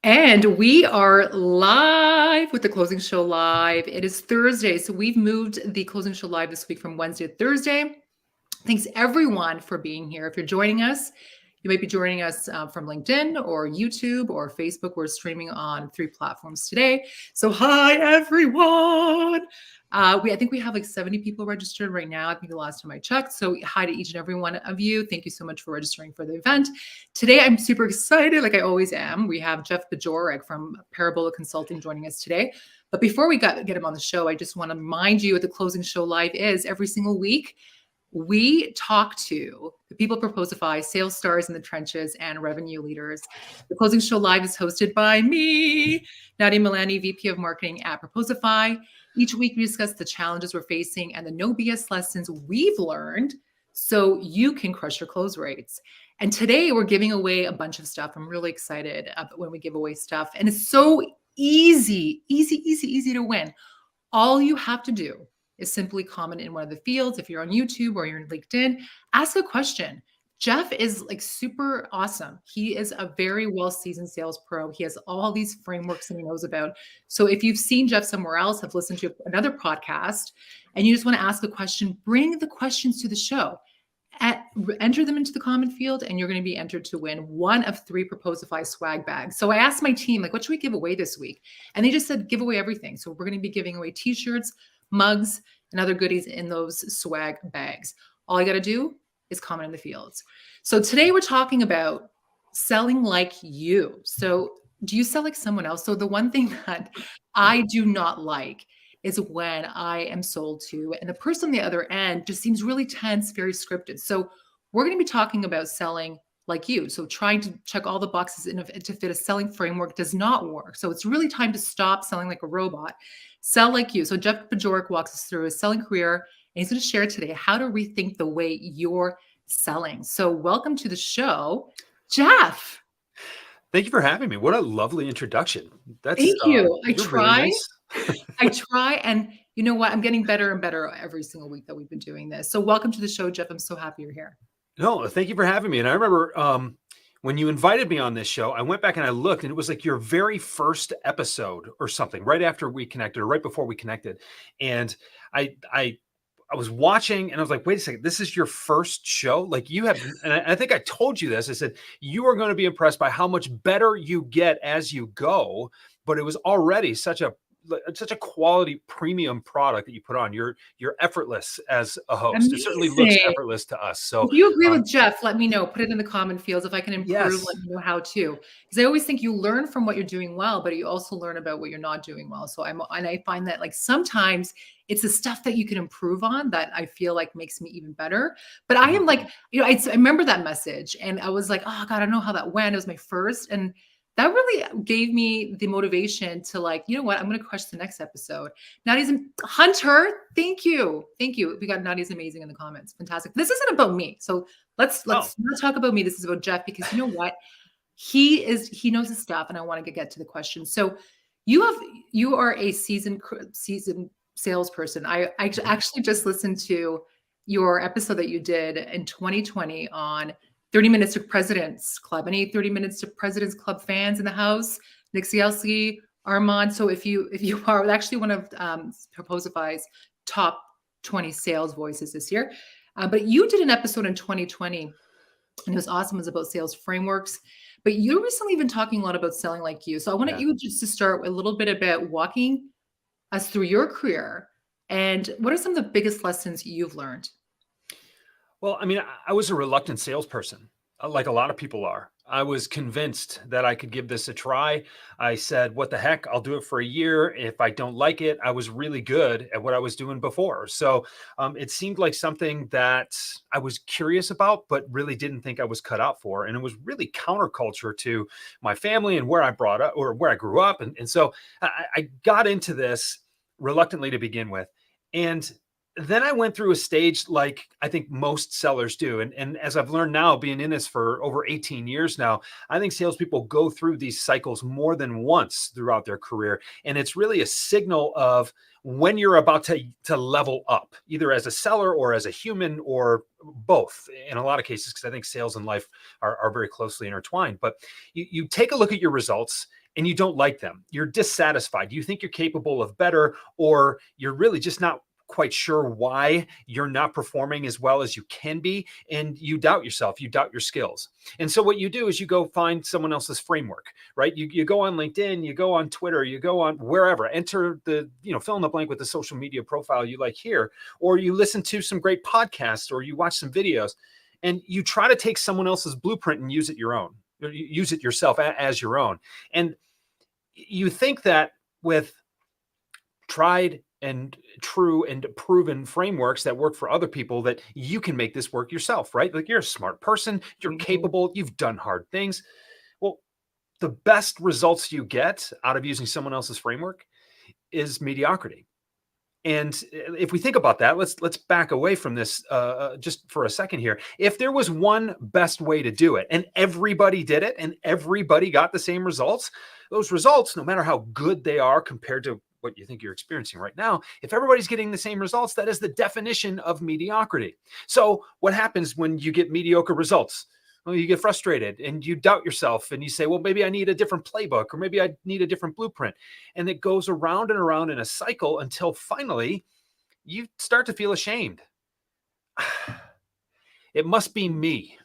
And we are live with the Closing Show Live. It is Thursday, so we've moved the Closing Show Live this week from Wednesday to Thursday. Thanks everyone for being here. If you're joining us, you might be joining us from LinkedIn or YouTube or Facebook. We're streaming on 3 platforms today. So hi, everyone. I think we have like 70 people registered right now. I think the last time I checked. So hi to each and every one of you. Thank you so much for registering for the event. Today, I'm super excited, like I always am. We have Jeff Bajorek from Parabola Consulting joining us today. But before we get him on the show, I just want to remind you what the Closing Show Live is. Every single week, we talk to the people Proposify, sales stars in the trenches, and revenue leaders. The Closing Show Live is hosted by me, Nadia Milani, VP of Marketing at Proposify. Each week, we discuss the challenges we're facing and the no BS lessons we've learned so you can crush your close rates. And today, we're giving away a bunch of stuff. I'm really excited when we give away stuff. And it's so easy to win. All you have to do is simply comment in one of the fields. If you're on YouTube or you're in LinkedIn, ask a question. Jeff is like super awesome. He is a very well-seasoned sales pro. He has all these frameworks that he knows about. So if you've seen Jeff somewhere else, have listened to another podcast, and you just want to ask a question, bring the questions to the show. Enter them into the comment field, and you're going to be entered to win one of 3 Proposify swag bags. So I asked my team, like, what should we give away this week? And they just said, give away everything. So we're going to be giving away t-shirts, mugs, and other goodies in those swag bags. All you got to do is comment in the fields. So today we're talking about selling like you. So do you sell like someone else? So the one thing that I do not like is when I am sold to and the person on the other end just seems really tense, very scripted. So we're going to be talking about selling like you. So trying to check all the boxes to fit a selling framework does not work. So it's really time to stop selling like a robot. Sell like you. So Jeff Bajorek walks us through his selling career, and he's going to share today how to rethink the way you're selling. So welcome to the show, Jeff. Thank you for having me. What a lovely introduction. Thank you. I You're try. really nice. I try. And you know what? I'm getting better and better every single week that we've been doing this. So welcome to the show, Jeff. I'm so happy you're here. No, thank you for having me. And I remember when you invited me on this show, I went back and I looked, and it was like your very first episode or something, right after we connected or right before we connected. And I was watching, and I was like, wait a second, this is your first show? Like, you have, and I think I told you this. I said, you are going to be impressed by how much better you get as you go. But it was already such a quality premium product that you put on. You're effortless as a host. Amazing. It certainly looks effortless to us. So if you agree with Jeff, let me know. Put it in the comment fields. If I can improve, yes. let me know how to. Because I always think you learn from what you're doing well, but you also learn about what you're not doing well. So I find that like sometimes it's the stuff that you can improve on that I feel like makes me even better. But I am like, I remember that message, and I was like, oh God, I don't know how that went. It was my first, and that really gave me the motivation to like, you know what, I'm going to crush the next episode. Nadia's Hunter. Thank you. We got Nadia's amazing in the comments. Fantastic. This isn't about me. So let's not talk about me. This is about Jeff, because you know what? He knows his stuff, and I want to get to the question. So you are a seasoned salesperson. I actually just listened to your episode that you did in 2020 on 30 minutes to President's Club. Any 30 minutes to President's Club fans in the house? Nick Cielski, Armand. So if you are actually one of Proposify's top 20 sales voices this year, but you did an episode in 2020, and it was awesome. It was about sales frameworks. But you recently been talking a lot about selling like you. So I wanted you just to start with a little bit about walking us through your career, and what are some of the biggest lessons you've learned? Well, I mean, I was a reluctant salesperson, like a lot of people are. I was convinced that I could give this a try. I said, what the heck? I'll do it for a year. If I don't like it, I was really good at what I was doing before. So it seemed like something that I was curious about, but really didn't think I was cut out for. And it was really counterculture to my family and where I brought up or where I grew up. And so I got into this reluctantly to begin with. And then I went through a stage like I think most sellers do. And as I've learned now, being in this for over 18 years now, I think salespeople go through these cycles more than once throughout their career. And it's really a signal of when you're about to level up, either as a seller or as a human or both in a lot of cases, because I think sales and life are very closely intertwined. But you take a look at your results, and you don't like them. You're dissatisfied. You think you're capable of better, or you're really just not quite sure why you're not performing as well as you can be. And you doubt yourself, you doubt your skills. And so what you do is you go find someone else's framework, right? You go on LinkedIn, you go on Twitter, you go on wherever, enter the, fill in the blank with the social media profile you like here, or you listen to some great podcasts, or you watch some videos, and you try to take someone else's blueprint and use it your own, or use it yourself as your own. And you think that with tried and true and proven frameworks that work for other people, that you can make this work yourself, right? Like, you're a smart person, you're capable, you've done hard things. Well, the best results you get out of using someone else's framework is mediocrity. And if we think about that, let's back away from this just for a second here. If there was one best way to do it, and everybody did it, and everybody got the same results, those results, no matter how good they are compared to what you think you're experiencing right now, if everybody's getting the same results, that is the definition of mediocrity. So what happens when you get mediocre results? Well, you get frustrated and you doubt yourself, and you say, well, maybe I need a different playbook, or maybe I need a different blueprint. And it goes around and around in a cycle until finally you start to feel ashamed. It must be me.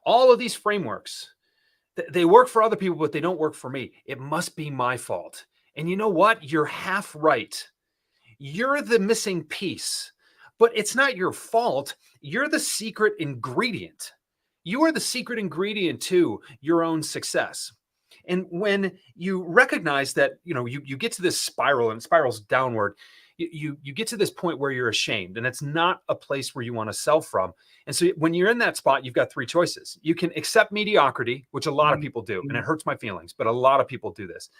All of these frameworks, they work for other people, but they don't work for me. It must be my fault. And you know what? You're half right. You're the missing piece, but it's not your fault. You're the secret ingredient. You are the secret ingredient to your own success. And when you recognize that, you get to this spiral, and it spirals downward, you get to this point where you're ashamed, and it's not a place where you want to sell from. And so when you're in that spot, you've got three choices. You can accept mediocrity, which a lot of people do, and it hurts my feelings, but a lot of people do this.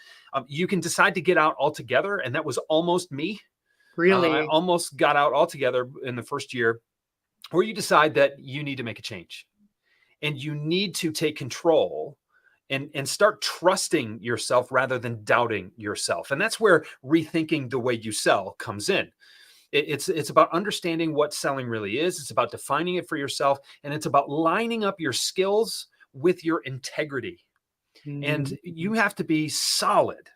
You can decide to get out altogether, and that was almost me. Really? I almost got out altogether in the first year. Or you decide that you need to make a change, and you need to take control and start trusting yourself rather than doubting yourself. And that's where rethinking the way you sell comes in. It's about understanding what selling really is. It's about defining it for yourself, and it's about lining up your skills with your integrity. And you have to be solid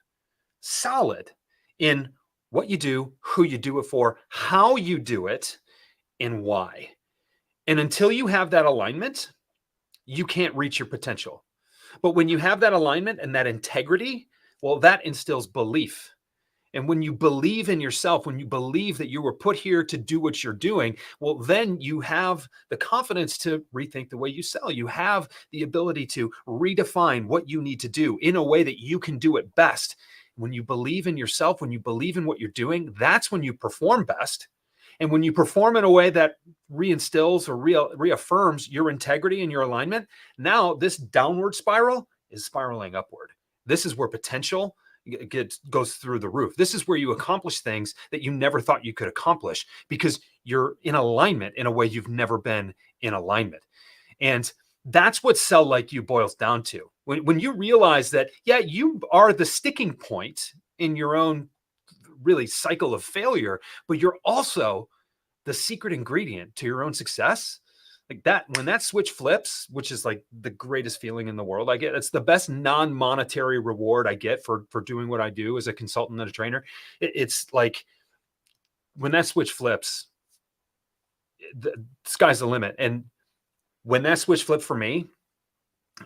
in what you do, who you do it for, how you do it, and why. And until you have that alignment, you can't reach your potential. But when you have that alignment and that integrity, well, that instills belief. And when you believe in yourself, when you believe that you were put here to do what you're doing, well, then you have the confidence to rethink the way you sell. You have the ability to redefine what you need to do in a way that you can do it best. When you believe in yourself, when you believe in what you're doing, that's when you perform best. And when you perform in a way that reinstills or reaffirms your integrity and your alignment, now this downward spiral is spiraling upward. This is where potential goes through the roof. This is where you accomplish things that you never thought you could accomplish, because you're in alignment in a way you've never been in alignment. And that's what Sell Like You boils down to. When you realize that, yeah, you are the sticking point in your own really cycle of failure, but you're also the secret ingredient to your own success. Like that, when that switch flips, which is like the greatest feeling in the world I get, it's the best non-monetary reward I get for doing what I do as a consultant and a trainer. It's like when that switch flips, the sky's the limit. And when that switch flipped for me,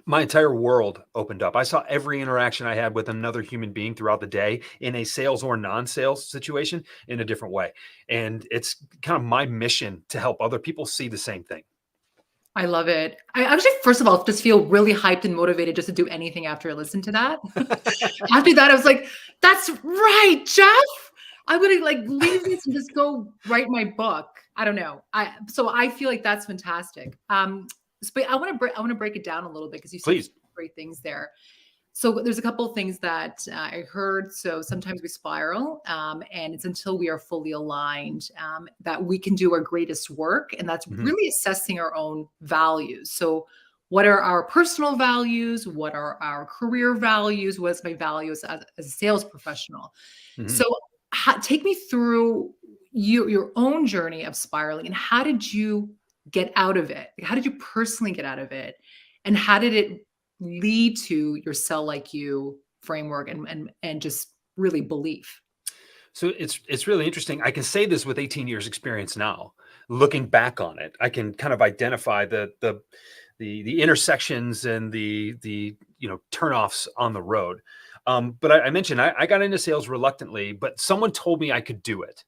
my entire world opened up. I saw every interaction I had with another human being throughout the day in a sales or non-sales situation in a different way. And it's kind of my mission to help other people see the same thing. I love it. I actually, first of all, just feel really hyped and motivated just to do anything after I listen to that. After that, I was like, that's right, Jeff. I'm going to like leave this and just go write my book. I don't know. So I feel like that's fantastic. But I want to break it down a little bit, because you said great things there. So there's a couple of things that I heard. So sometimes we spiral, and it's until we are fully aligned that we can do our greatest work. And that's really assessing our own values. So what are our personal values? What are our career values? What's my values as a sales professional? So take me through your own journey of spiraling, and how did you get out of it? How did you personally get out of it? And how did it lead to your Sell Like You framework and just really belief? So it's really interesting. I can say this with 18 years experience now. Looking back on it, I can kind of identify the intersections and the turnoffs on the road. But I mentioned I got into sales reluctantly, but someone told me I could do it.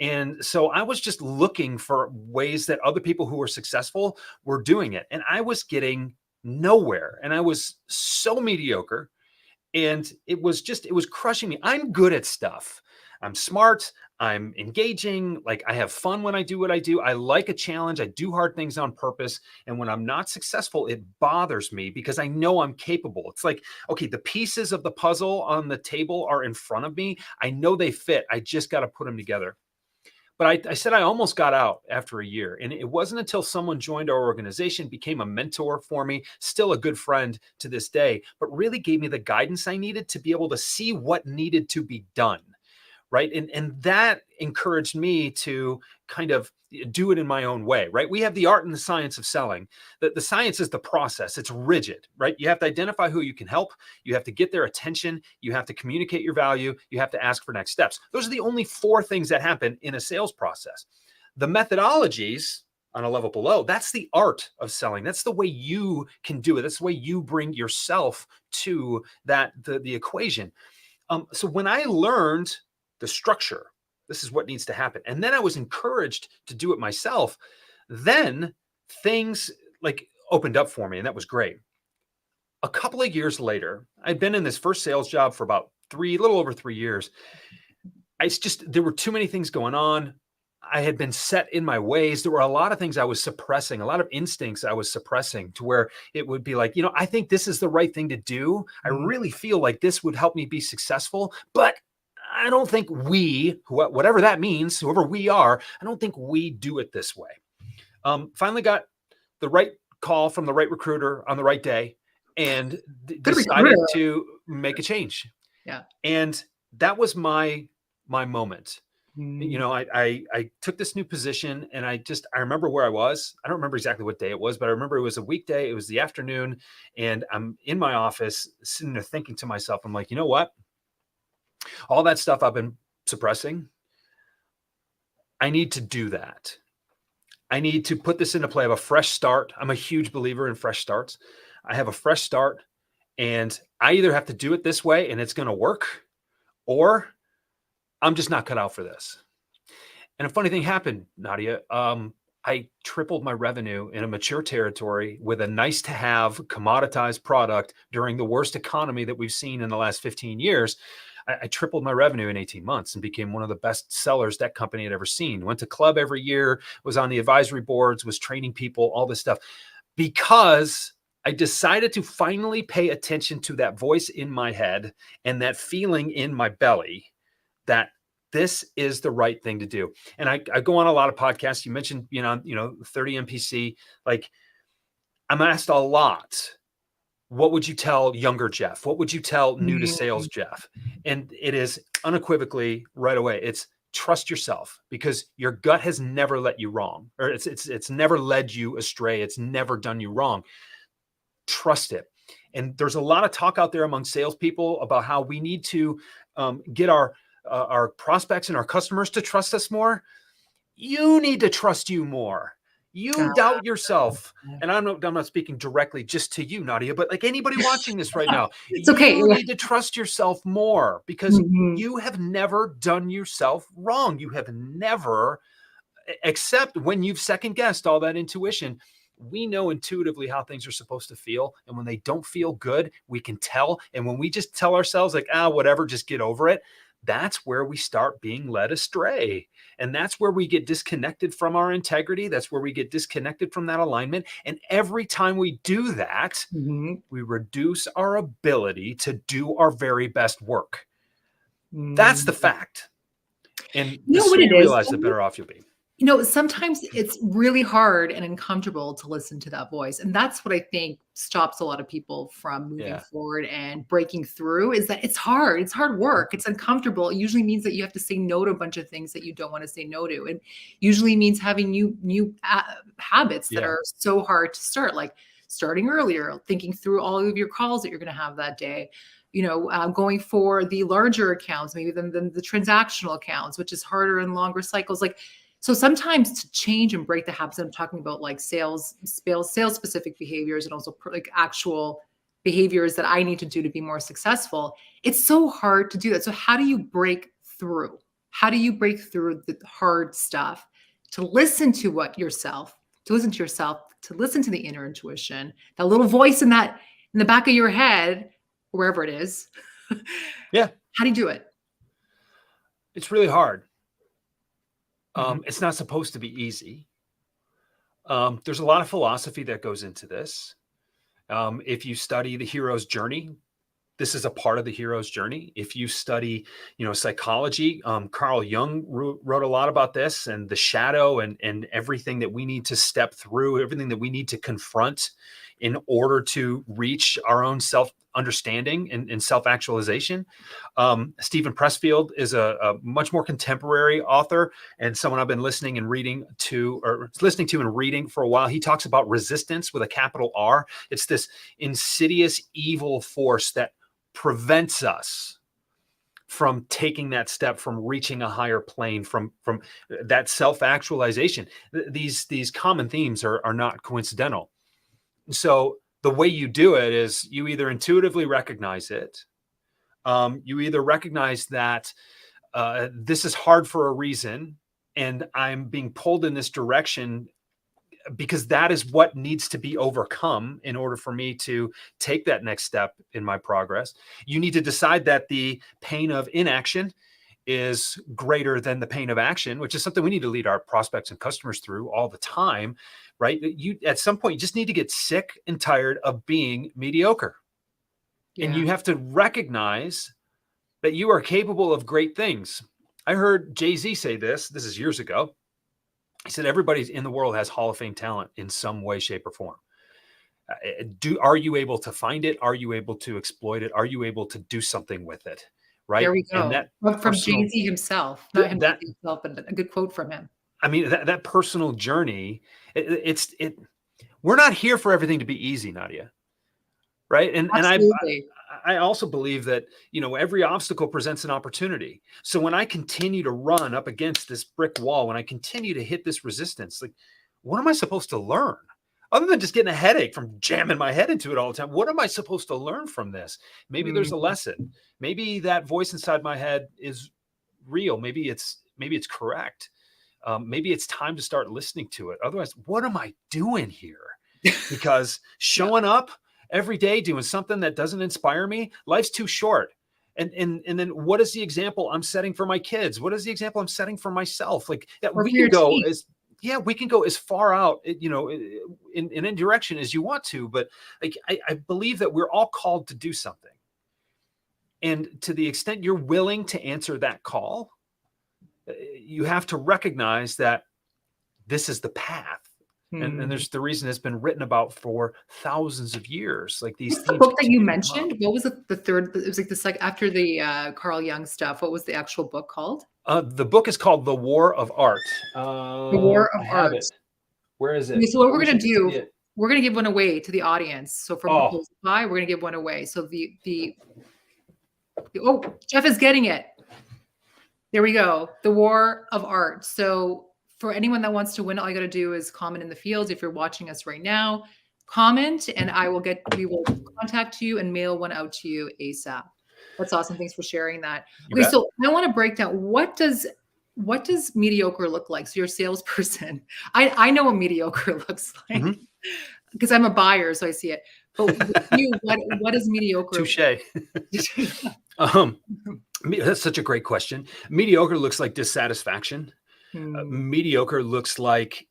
And so I was just looking for ways that other people who were successful were doing it. And I was getting nowhere. And I was so mediocre. And it was crushing me. I'm good at stuff. I'm smart. I'm engaging. Like I have fun when I do what I do. I like a challenge. I do hard things on purpose. And when I'm not successful, it bothers me because I know I'm capable. It's like, okay, the pieces of the puzzle on the table are in front of me. I know they fit. I just got to put them together. But I said I almost got out after a year. And it wasn't until someone joined our organization, became a mentor for me, still a good friend to this day, but really gave me the guidance I needed to be able to see what needed to be done. Right. And that encouraged me to kind of do it in my own way. Right. We have the art and the science of selling. The science is the process. It's rigid. Right. You have to identify who you can help. You have to get their attention. You have to communicate your value. You have to ask for next steps. Those are the only four things that happen in a sales process. The methodologies on a level below, that's the art of selling. That's the way you can do it. That's the way you bring yourself to the equation. So when I learned the structure, this is what needs to happen, and then I was encouraged to do it myself, then things like opened up for me, and that was great. A couple of years later, I'd been in this first sales job for about a little over 3 years. There were too many things going on. I had been set in my ways. There were a lot of things I was suppressing, a lot of instincts I was suppressing, to where it would be like, I think this is the right thing to do. I really feel like this would help me be successful, but I don't think whatever that means, whoever we are, I don't think we do it this way. Finally got the right call from the right recruiter on the right day and decided to make a change. Yeah. And that was my moment. I took this new position and I remember where I was. I don't remember exactly what day it was, but I remember it was a weekday. It was the afternoon and I'm in my office sitting there thinking to myself, I'm like, you know what? All that stuff I've been suppressing, I need to do that. I need to put this into play. I have a fresh start. I'm a huge believer in fresh starts. I have a fresh start and I either have to do it this way and it's going to work, or I'm just not cut out for this. And a funny thing happened, Nadia. I tripled my revenue in a mature territory with a nice to have commoditized product during the worst economy that we've seen in the last 15 years. I tripled my revenue in 18 months and became one of the best sellers that company had ever seen. Went to club every year, was on the advisory boards, was training people, all this stuff, because I decided to finally pay attention to that voice in my head and that feeling in my belly that this is the right thing to do. And I go on a lot of podcasts. You mentioned, 30 MPC. Like, I'm asked a lot, what would you tell younger Jeff? What would you tell new to sales Jeff? And it is unequivocally right away. It's trust yourself, because your gut has never let you wrong, or it's never led you astray. It's never done you wrong. Trust it. And there's a lot of talk out there among salespeople about how we need to get our prospects and our customers to trust us more. You need to trust you more. You doubt yourself. And I'm not speaking directly just to you, Nadia, but like anybody watching this right now, it's okay. You need to trust yourself more, because you have never done yourself wrong. You have never, except when you've second guessed all that intuition. We know intuitively how things are supposed to feel. And when they don't feel good, we can tell. And when we just tell ourselves like, whatever, just get over it, that's where we start being led astray. And that's where we get disconnected from our integrity. That's where we get disconnected from that alignment. And every time we do that, we reduce our ability to do our very best work. That's the fact. And the sooner you realize, the better off you'll be. Sometimes it's really hard and uncomfortable to listen to that voice. And that's what I think stops a lot of people from moving forward and breaking through, is that it's hard. It's hard work. It's uncomfortable. It usually means that you have to say no to a bunch of things that you don't want to say no to. And usually means having new habits that are so hard to start, like starting earlier, thinking through all of your calls that you're going to have that day, going for the larger accounts, maybe than the transactional accounts, which is harder and longer cycles. Like, so sometimes to change and break the habits, I'm talking about like sales specific behaviors, and also like actual behaviors that I need to do to be more successful. It's so hard to do that. So how do you break through? How do you break through the hard stuff to listen to yourself, to listen to the inner intuition, that little voice in the back of your head, wherever it is? Yeah. How do you do it? It's really hard. It's not supposed to be easy. There's a lot of philosophy that goes into this. If you study the hero's journey, this is a part of the hero's journey. If you study, psychology, Carl Jung wrote a lot about this, and the shadow and everything that we need to step through, everything that we need to confront in order to reach our own self-understanding and self-actualization. Stephen Pressfield is a much more contemporary author, and someone I've been listening and reading for a while. He talks about resistance with a capital R. It's this insidious evil force that prevents us from taking that step, from reaching a higher plane, from that self-actualization. These common themes are not coincidental. So the way you do it is you either intuitively recognize it. You either recognize that this is hard for a reason, and I'm being pulled in this direction because that is what needs to be overcome in order for me to take that next step in my progress. You need to decide that the pain of inaction is greater than the pain of action, which is something we need to lead our prospects and customers through all the time, right? You, at some point, you just need to get sick and tired of being mediocre. Yeah. And you have to recognize that you are capable of great things. I heard Jay-Z say this is years ago. He said, everybody in the world has Hall of Fame talent in some way, shape, or form. Are you able to find it? Are you able to exploit it? Are you able to do something with it? Right. There we go. And that from Jay-Z himself, not him himself, but a good quote from him. I mean, that personal journey, we're not here for everything to be easy, Nadia. Right. And I also believe that, every obstacle presents an opportunity. So when I continue to run up against this brick wall, when I continue to hit this resistance, like, what am I supposed to learn? Other than just getting a headache from jamming my head into it all the time, what am I supposed to learn from this? Maybe there's a lesson. Maybe that voice inside my head is real. Maybe it's correct. Maybe it's time to start listening to it. Otherwise, what am I doing here? Because showing up every day doing something that doesn't inspire me, life's too short. And then what is the example I'm setting for my kids? What is the example I'm setting for myself? Like, we can go as far out, in any direction as you want to, but like, I believe that we're all called to do something. And to the extent you're willing to answer that call, you have to recognize that this is the path. And there's the reason it's been written about for thousands of years. Like these themes. The book that you mentioned, what was the third? It was like this, like after the Carl Jung stuff. What was the actual book called? The book is called The War of Art. The War of Art. Where is it? Okay, so what we're going to do, we're going to give one away to the audience. So from Proposify, we're going to give one away. So Jeff is getting it. There we go. The War of Art. So for anyone that wants to win, all you got to do is comment in the fields. If you're watching us right now, comment, and we will contact you and mail one out to you ASAP. That's awesome. Thanks for sharing that. Okay, so I want to break down what does mediocre look like? So you're a salesperson. I know what mediocre looks like because I'm a buyer, so I see it. But with you, what is mediocre? Touché. That's such a great question. Mediocre looks like dissatisfaction. Mediocre looks like,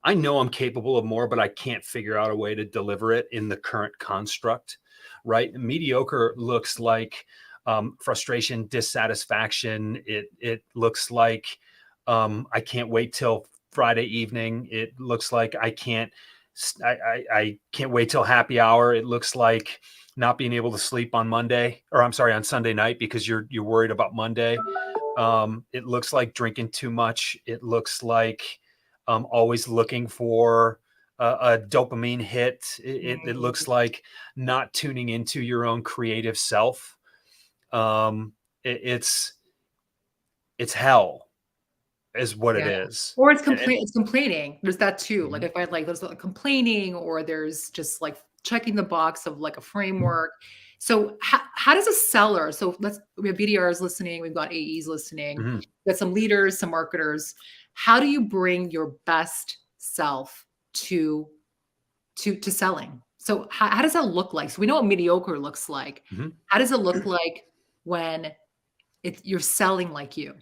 I know I'm capable of more, but I can't figure out a way to deliver it in the current construct, right? Mediocre looks like frustration, dissatisfaction. It looks like I can't wait till Friday evening. It looks like I can't wait till happy hour. It looks like not being able to sleep on on Sunday night because you're worried about Monday. It looks like drinking too much. It looks like always looking for a dopamine hit. It looks like not tuning into your own creative self. It's hell is what it Yeah. is. Or it's And it's complaining. There's that too. Like mhm, I find like there's like complaining or there's just like checking the box of like a framework. So how does a seller, so we have BDRs listening, we've got AEs listening, mhm. we've got some leaders, some marketers. How do you bring your best self to selling? So how does that look like? So we know what mediocre looks like. Mhm. How does it look like when you're selling like you?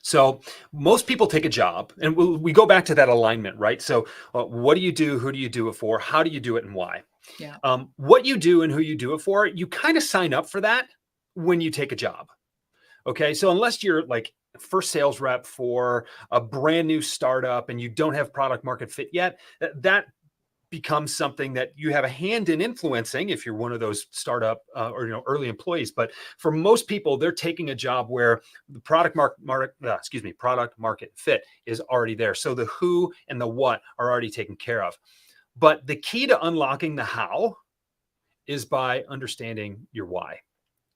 So most people take a job, and we go back to that alignment, right? So what do you do? Who do you do it for? How do you do it, and why? Yeah. What you do and who you do it for, you kind of sign up for that when you take a job. Okay. So unless you're like first sales rep for a brand new startup and you don't have product market fit yet, that becomes something that you have a hand in influencing if you're one of those startup or early employees. But for most people, they're taking a job where the product market fit is already there. So the who and the what are already taken care of. But the key to unlocking the how is by understanding your why.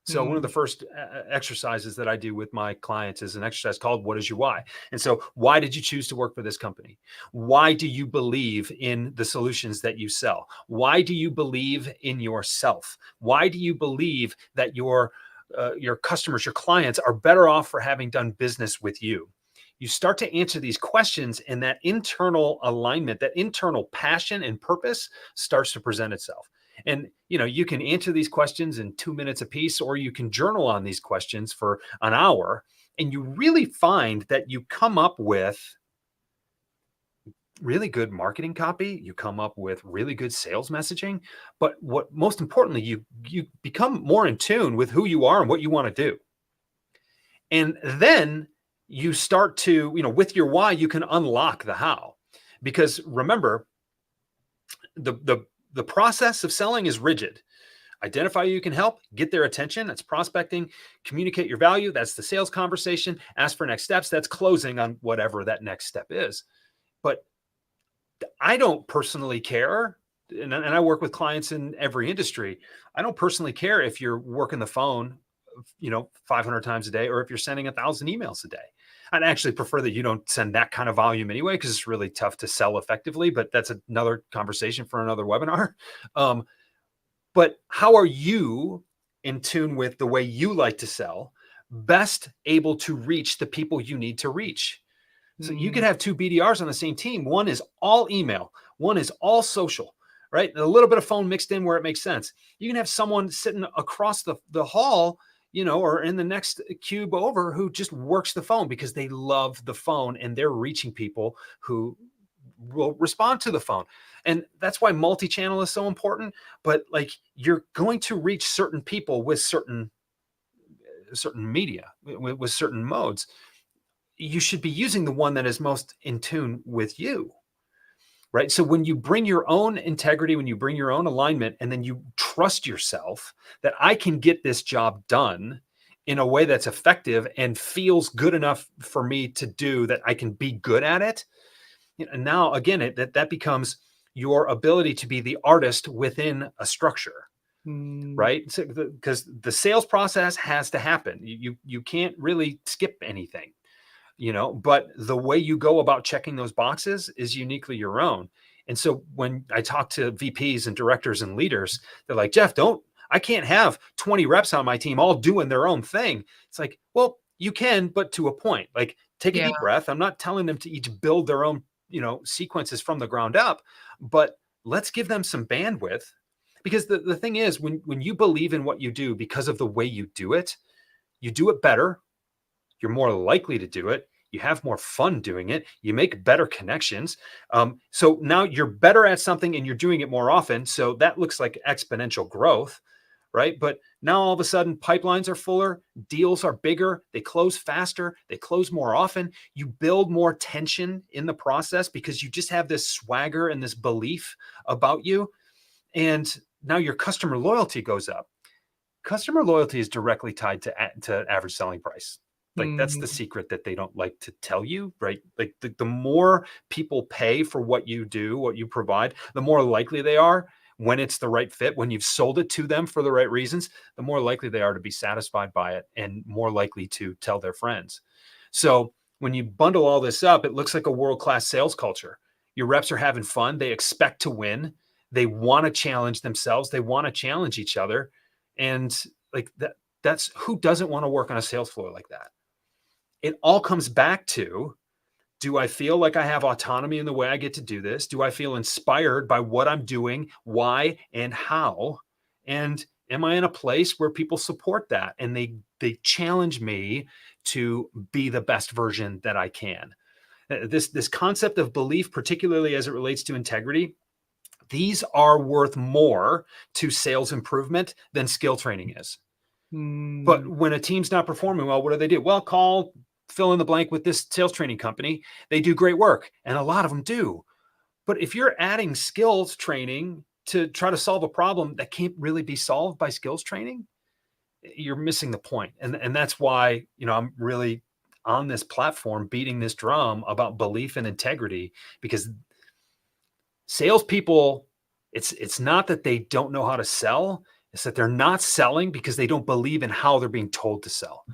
So one of the Mm. first exercises that I do with my clients is an exercise called "What is your why?" And so, why did you choose to work for this company? Why do you believe in the solutions that you sell? Why do you believe in yourself? Why do you believe that your customers, your clients, are better off for having done business with you? You start to answer these questions, and that internal alignment, that internal passion and purpose starts to present itself. And you can answer these questions in 2 minutes a piece, or you can journal on these questions for an hour, and you really find that you come up with really good marketing copy, you come up with really good sales messaging, but what most importantly, you become more in tune with who you are and what you want to do. And then you start to, with your why, you can unlock the how. Because remember, the process of selling is rigid. Identify who you can help, get their attention. That's prospecting. Communicate your value. That's the sales conversation. Ask for next steps. That's closing on whatever that next step is. But I don't personally care. And I work with clients in every industry. I don't personally care if you're working the phone, 500 times a day, or if you're sending 1,000 emails a day. I'd actually prefer that you don't send that kind of volume anyway, because it's really tough to sell effectively. But that's another conversation for another webinar. But how are you in tune with the way you like to sell, best able to reach the people you need to reach? So you could Mm. have two BDRs on the same team. One is all email, one is all social, right? And a little bit of phone mixed in where it makes sense. You can have someone sitting across the hall, or in the next cube over, who just works the phone because they love the phone and they're reaching people who will respond to the phone. And that's why multi-channel is so important. But like, you're going to reach certain people with certain media, with certain modes. You should be using the one that is most in tune with you, right? So when you bring your own integrity, when you bring your own alignment, and then you trust yourself that I can get this job done in a way that's effective and feels good enough for me to do, that I can be good at it. And now again, that becomes your ability to be the artist within a structure, Mm. right? So because the sales process has to happen. You can't really skip anything, but the way you go about checking those boxes is uniquely your own. And so when I talk to VPs and directors and leaders, they're like, Jeff, I can't have 20 reps on my team all doing their own thing. It's like, well, you can, but to a point. Like, take a Yeah. deep breath. I'm not telling them to each build their own, sequences from the ground up, but let's give them some bandwidth. Because the thing is, when you believe in what you do because of the way you do it better. You're more likely to do it. You have more fun doing it. You make better connections. So now you're better at something and you're doing it more often. So that looks like exponential growth, right? But now all of a sudden, pipelines are fuller, deals are bigger, they close faster, they close more often. You build more tension in the process because you just have this swagger and this belief about you. And now your customer loyalty goes up. Customer loyalty is directly tied to average selling price. Like that's the Mm, secret that they don't like to tell you, right? Like the more people pay for what you do, what you provide, the more likely they are, when it's the right fit, when you've sold it to them for the right reasons, the more likely they are to be satisfied by it and more likely to tell their friends. So when you bundle all this up, it looks like a world-class sales culture. Your reps are having fun. They expect to win. They want to challenge themselves. They want to challenge each other. And like that's who doesn't want to work on a sales floor like that? It all comes back to, do I feel like I have autonomy in the way I get to do this? Do I feel inspired by what I'm doing, why and how? And am I in a place where people support that and they challenge me to be the best version that I can? This concept of belief, particularly as it relates to integrity, these are worth more to sales improvement than skill training is. But mm. when a team's not performing well, what do? Well, call fill in the blank with this sales training company. They do great work, and a lot of them do. But if you're adding skills training to try to solve a problem that can't really be solved by skills training, you're missing the point. And that's why, I'm really on this platform beating this drum about belief and integrity, because salespeople, it's not that they don't know how to sell, it's that they're not selling because they don't believe in how they're being told to sell.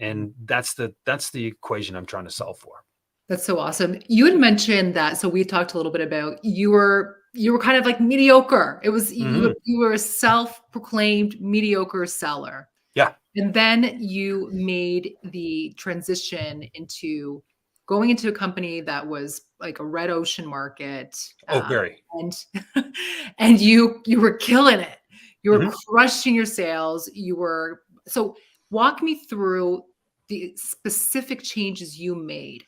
And that's the equation I'm trying to solve for. That's so awesome. You had mentioned that, so we talked a little bit about you were kind of like mediocre. It was Hmm. you were a self-proclaimed mediocre seller. Yeah. And then you made the transition into going into a company that was like a red ocean market, Oh, very. and and you were killing it. You were Hmm. crushing your sales. So walk me through the specific changes you made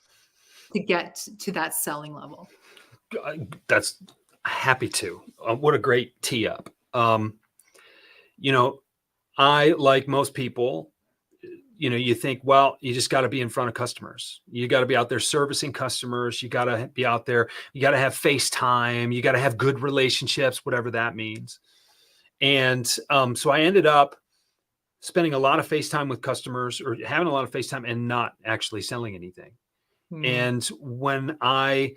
to get to that selling level. That's happy to. What a great tee up. You know, I, like most people, you think, well, you just got to be in front of customers. You got to be out there servicing customers. You got to be out there. You got to have FaceTime. You got to have good relationships, whatever that means. And so I ended up spending a lot of FaceTime with customers, or having a lot of FaceTime and not actually selling anything. Mm, And when I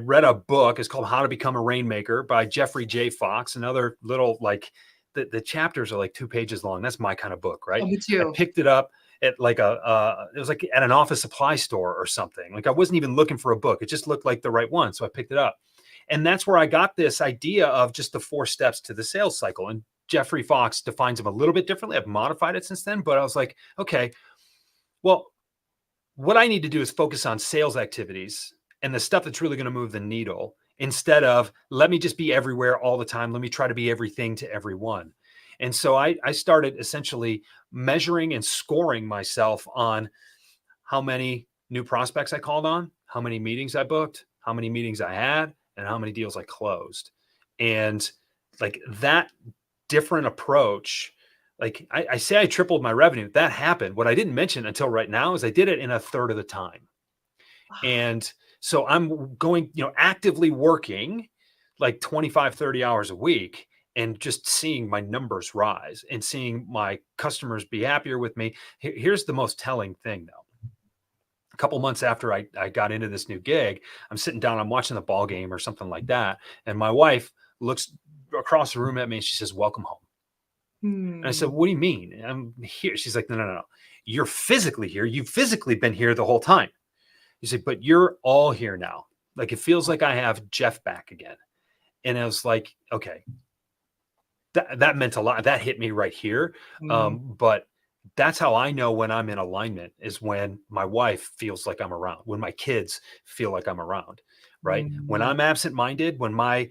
read a book, it's called How to Become a Rainmaker by Jeffrey J. Fox. Another little, like, the chapters are like 2 pages long. That's my kind of book, oh, right? me I too. picked it up at like it was like at an office supply store or something. Like I wasn't even looking for a book. It just looked like the right one. So I picked it up. And that's where I got this idea of just the 4 steps to the sales cycle. And Jeffrey Fox defines them a little bit differently. I've modified it since then, but I was like, okay, well, what I need to do is focus on sales activities and the stuff that's really going to move the needle, instead of let me just be everywhere all the time. Let me try to be everything to everyone. And so I started essentially measuring and scoring myself on how many new prospects I called on, how many meetings I booked, how many meetings I had, and how many deals I closed. And like that different approach, like I say I tripled my revenue. That happened. What I didn't mention until right now is I did it in a third of the time. Wow. And so I'm going, actively working like 25, 30 hours a week, and just seeing my numbers rise and seeing my customers be happier with me. Here's the most telling thing, though. A couple months after I got into this new gig, I'm sitting down, I'm watching the ball game or something like that. And my wife looks across the room at me and she says, "Welcome home." And I said, Hmm. "What do you mean? I'm here." She's like, "No, no, no, no. You're physically here. You've physically been here the whole time." You say, "But you're all here now. Like it feels like I have Jeff back again." And I was like, okay, that meant a lot. That hit me right here. Mm, But that's how I know when I'm in alignment, is when my wife feels like I'm around, when my kids feel like I'm around, right? When mm, I'm absent-minded, when my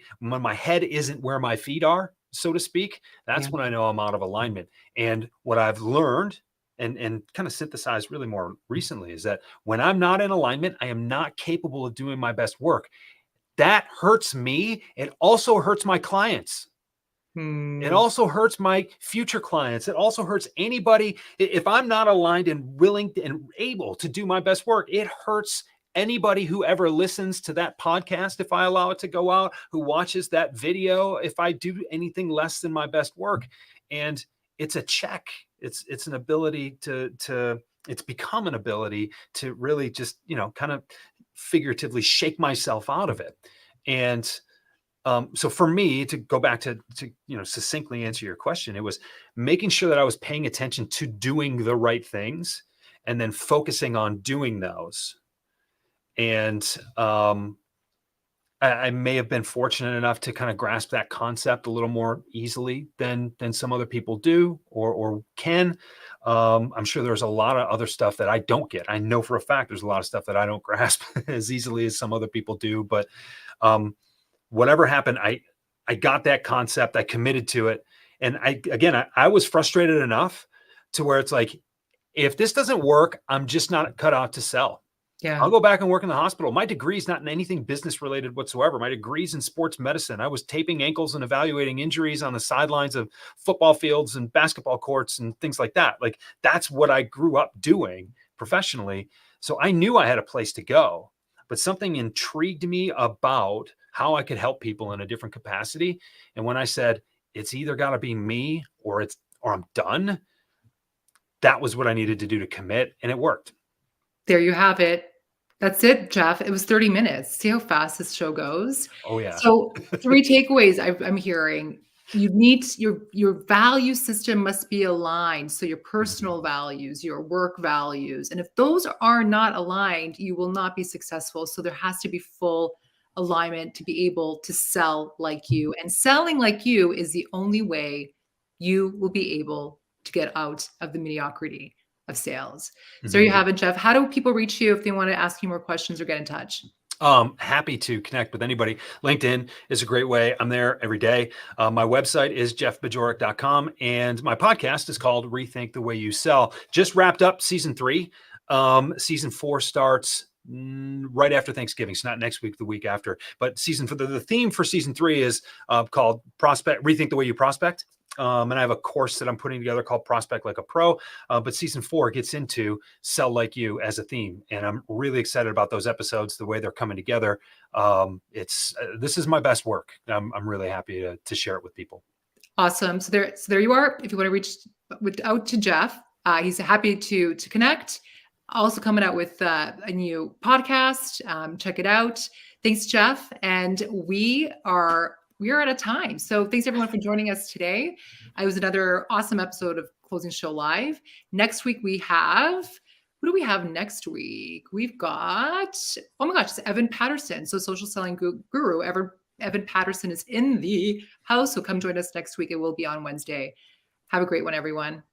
head isn't where my feet are, so to speak, yeah. that's when I know I'm out of alignment. And what I've learned and kind of synthesized really more recently is that when I'm not in alignment, I am not capable of doing my best work. That hurts me. It also hurts my clients. It Hmm. also hurts my future clients. It also hurts anybody. If I'm not aligned and willing and able to do my best work, it hurts anybody who ever listens to that podcast, if I allow it to go out, who watches that video, if I do anything less than my best work. And it's a check. It's an ability to it's become an ability to really just, kind of figuratively shake myself out of it. And so for me, to go back to succinctly answer your question, it was making sure that I was paying attention to doing the right things and then focusing on doing those. And I may have been fortunate enough to kind of grasp that concept a little more easily than some other people do or can. I'm sure there's a lot of other stuff that I don't get. I know for a fact there's a lot of stuff that I don't grasp as easily as some other people do. But whatever happened, I got that concept. I committed to it, and I was frustrated enough to where it's like, if this doesn't work, I'm just not cut out to sell. Yeah. I'll go back and work in the hospital. My degree is not in anything business related whatsoever. My degree is in sports medicine. I was taping ankles and evaluating injuries on the sidelines of football fields and basketball courts and things like that. Like, that's what I grew up doing professionally. So I knew I had a place to go, but something intrigued me about how I could help people in a different capacity. And when I said, it's either got to be me or I'm done, that was what I needed to do to commit. And it worked. There you have it. That's it, Jeff. It was 30 minutes. See how fast this show goes? Oh, yeah. So 3 takeaways I'm hearing. You need your value system must be aligned. So your personal values, your work values. And if those are not aligned, you will not be successful. So there has to be full alignment to be able to sell like you. And selling like you is the only way you will be able to get out of the mediocrity of sales. So there you have it, Jeff. How do people reach you if they want to ask you more questions or get in touch? Happy to connect with anybody. LinkedIn is a great way. I'm there every day. My website is jeffbajorek.com, and my podcast is called Rethink the Way You Sell. Just wrapped up season 3. Season 4 starts right after Thanksgiving. So not next week, the week after. But the theme for season 3 is called Rethink the Way You Prospect. And I have a course that I'm putting together called Prospect Like a Pro. But season 4 gets into Sell Like You as a theme. And I'm really excited about those episodes, the way they're coming together. This is my best work. I'm really happy to share it with people. Awesome. So there you are. If you want to reach out to Jeff, he's happy to connect. Also coming out with a new podcast. Check it out. Thanks, Jeff. And we are out of time. So thanks everyone for joining us today. It was another awesome episode of Closing Show Live. Next week we have, who do we have next week? We've got, oh my gosh, it's Evan Patterson. So social selling guru, Evan Patterson is in the house. So come join us next week. It will be on Wednesday. Have a great one, everyone.